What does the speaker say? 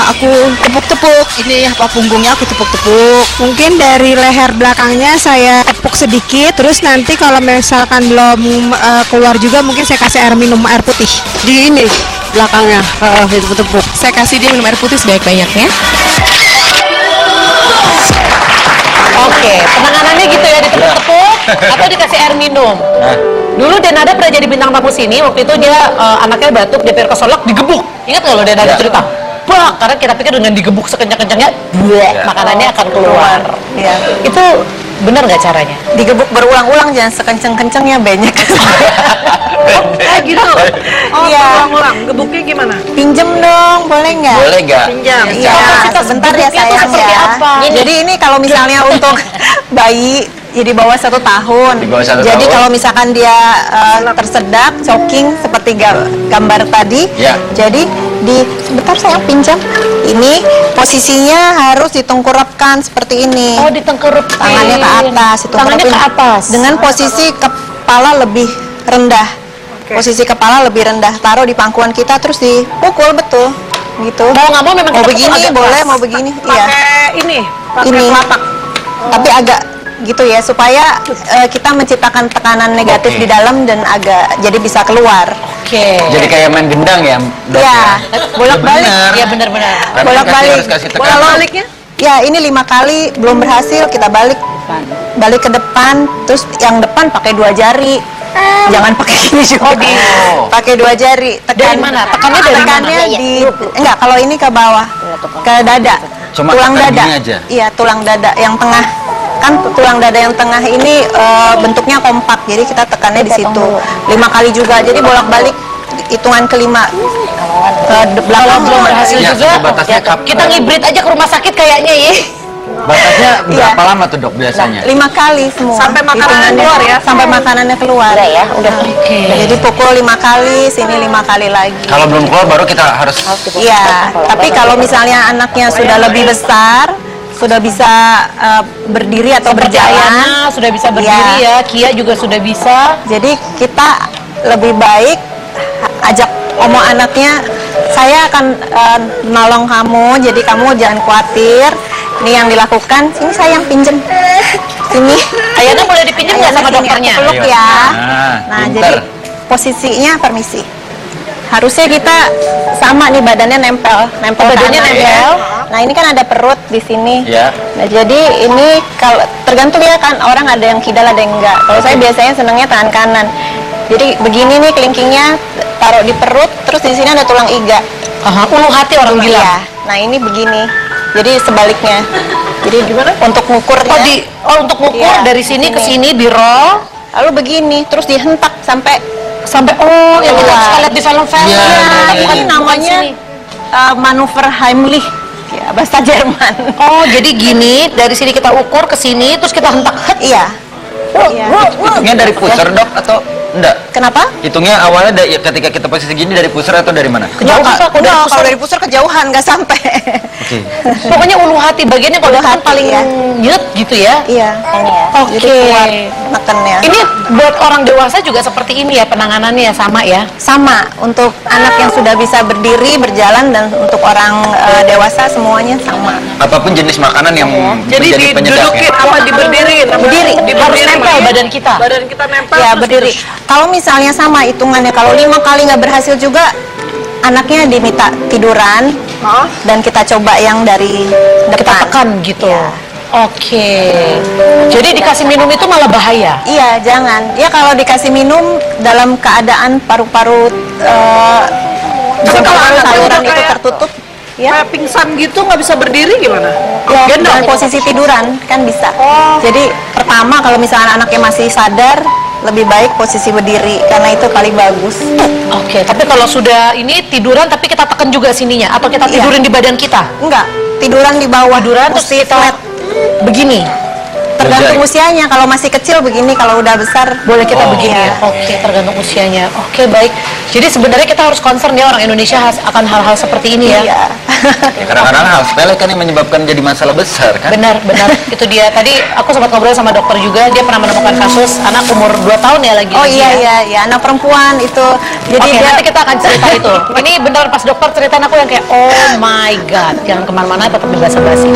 aku tepuk-tepuk. Ini apa punggungnya aku tepuk-tepuk. Mungkin dari leher belakangnya saya tepuk sedikit, terus nanti kalau misalkan belum keluar juga mungkin saya kasih air minum, air putih. Di ini belakangnya tepuk-tepuk. Saya kasih dia minum air putih sebanyak-banyaknya. Oke, penanganannya gitu ya, ditepuk-tepuk atau dikasih air minum. Dulu Denada pernah jadi bintang tamu sini, waktu itu dia anaknya batuk, DPR kesolok, digebuk. Ingat nggak lo Denada cerita? Wah, karena kita pikir dengan digebuk sekencang-kencangnya, makanannya akan keluar. Iya. Itu benar nggak caranya? Digebuk berulang-ulang, jangan sekenceng-kencengnya, banyak. Gitu. Oh, Iya. ulang-ulang. Gebuknya gimana? Pinjem dong, boleh nggak? Boleh nggak? Pinjam. Iya, Kapasitas sebentar ya gebuknya tuh sayang seperti ya. apa? Jadi ini kalau misalnya untuk bayi ya di bawah 1 tahun. Di bawah 1 Jadi tahun. kalau misalkan dia tersedak, choking seperti gambar tadi. Ya. Jadi sebentar sayang pinjam. Ini posisinya harus ditengkurapkan seperti ini. Oh, ditengkurupin. Tangannya ke atas, Tangannya ke atas. dengan posisi kepala lebih rendah. Posisi kepala lebih rendah, taruh di pangkuan kita terus dipukul betul, gitu. Mau nggak mau memang Mau kita begini pukul agak boleh, keras. mau begini, iya. Pakai ini. Pakai Ini. telapak. Tapi agak gitu ya supaya kita menciptakan tekanan negatif Oke. di dalam dan agak jadi bisa keluar. Oke. Jadi kayak main gendang ya, Dok? Iya, bolak-balik. Bener. Iya benar-benar. Tapi Bolak-balik. harus kasih tekanan. Bolak-baliknya? Ya ini 5 kali belum berhasil kita balik ke depan, terus yang depan pakai 2 jari. Jangan pakai gini juga. Oh. Pakai 2 jari. Dari mana? Tekannya dari Tekannya mana? di enggak, kalau ini ke bawah. Ke dada. Cuma tulang tekan dada. gini aja? Iya, tulang dada yang tengah. Kan tulang dada yang tengah ini bentuknya kompak. Jadi kita tekannya di situ. 5 kali juga. Jadi bolak-balik hitungan kelima. Ke belakang Belum berhasil Ya, juga. batasnya Kita ngibrit aja ke rumah sakit kayaknya ya. Batasnya berapa Iya. lama tuh, Dok, biasanya? 5 kali semua. Sampai makanannya Hitungannya. keluar ya? Sampai makanannya keluar. ya, udah. Oke. Jadi pukul 5 kali, sini 5 kali lagi. Kalau belum keluar baru kita harus Iya, tapi kalau misalnya anaknya sudah lebih besar, sudah bisa berdiri atau Seperti berjalan, Ayana sudah bisa berdiri ya, Kia juga sudah bisa. jadi kita lebih baik ajak omong anaknya, saya akan nolong kamu, jadi kamu jangan khawatir. Ini yang dilakukan, sini sayang pinjem, sini. Ayana boleh dipinjam nggak sama Ayana sini, dokternya? aku peluk Ayo. ya. Nah, Nah, pinter. jadi posisinya permisi. Harusnya kita sama nih badannya nempel ke badannya tanah, nempel. ya. Nah ini kan ada perut di sini. Ya. Nah jadi ini kalau tergantung ya kan orang ada yang kidal ada yang enggak. Kalau saya biasanya senangnya tangan kanan. Jadi begini nih kelingkingnya taruh di perut, terus di sini ada tulang iga. Aha, ulu hati orang Iya. bilang. Nah ini begini. Jadi sebaliknya. Jadi gimana? Untuk ngukurnya. Untuk ngukur Iya, dari sini ke sini. sini di roll Lalu begini, terus dihentak sampai sampai yang kita suka lihat di film-film. Iya, Ya, iya, bukan ini namanya sini. manuver Heimlich. Ya, bahasa Jerman. Oh, jadi gini, dari sini kita ukur ke sini, terus kita hentak. Iya. Iya. hitungnya dari pusar, Dok, atau enggak? Kenapa? Hitungnya awalnya ketika kita posisi gini dari pusar atau dari mana? Kejauhan, Udah, kalau dari pusar kejauhan nggak sampai. Oke. Pokoknya ulu hati bagiannya kalau Ulu itu kan hati, paling ya. nyet gitu ya. Iya. Oke. Jadi kuat nekennya. Ini buat orang dewasa juga seperti ini ya penanganannya ya, sama ya. Sama untuk anak yang sudah bisa berdiri, berjalan, dan untuk orang dewasa semuanya sama. Apapun jenis makanan yang Jadi menjadi penyedap didudukin ya? apa diberdiriin? Berdiri. Harus nempel badan kita. Badan kita nempel. Ya terus berdiri. Kalau misalnya sama hitungannya, kalau 5 kali nggak berhasil juga, anaknya diminta tiduran Oh. dan kita coba yang dari Kita depan. tekan gitu. Iya. Oke. Jadi dikasih minum itu malah bahaya. Iya, jangan. Ya kalau dikasih minum dalam keadaan paru-paru Tapi kalau anak saluran udah itu kayak- tertutup, ya. Kayak pingsan gitu nggak bisa berdiri gimana? Ya, Gendong. dengan posisi tiduran kan bisa. Jadi pertama kalau misalnya anaknya masih sadar, lebih baik posisi berdiri karena itu paling bagus. Oke, tapi kalau sudah ini tiduran tapi kita tekan juga sininya atau kita Iya. tidurin di badan kita? Enggak, tiduran di bawah. Tiduran terus Mesti kita flat. begini. Tergantung Jari. usianya. Kalau masih kecil begini, kalau udah besar Boleh kita Oh. begini ya? Oke, tergantung usianya. Oke, baik. Jadi sebenarnya kita harus concern ya orang Indonesia akan hal-hal seperti ini ya. Iya. Ya, kadang-kadang hal sepele kan yang menyebabkan jadi masalah besar kan. Benar, benar. Itu dia. Tadi aku sempat ngobrol sama dokter juga, dia pernah menemukan kasus anak umur 2 tahun ya lagi. Oh iya, iya, iya, anak perempuan itu. Jadi Oke, dia nanti kita akan cerita itu. Ini benar pas dokter ceritain aku yang kayak, oh my god. Jangan kemana-mana, tetap di Basa Basi.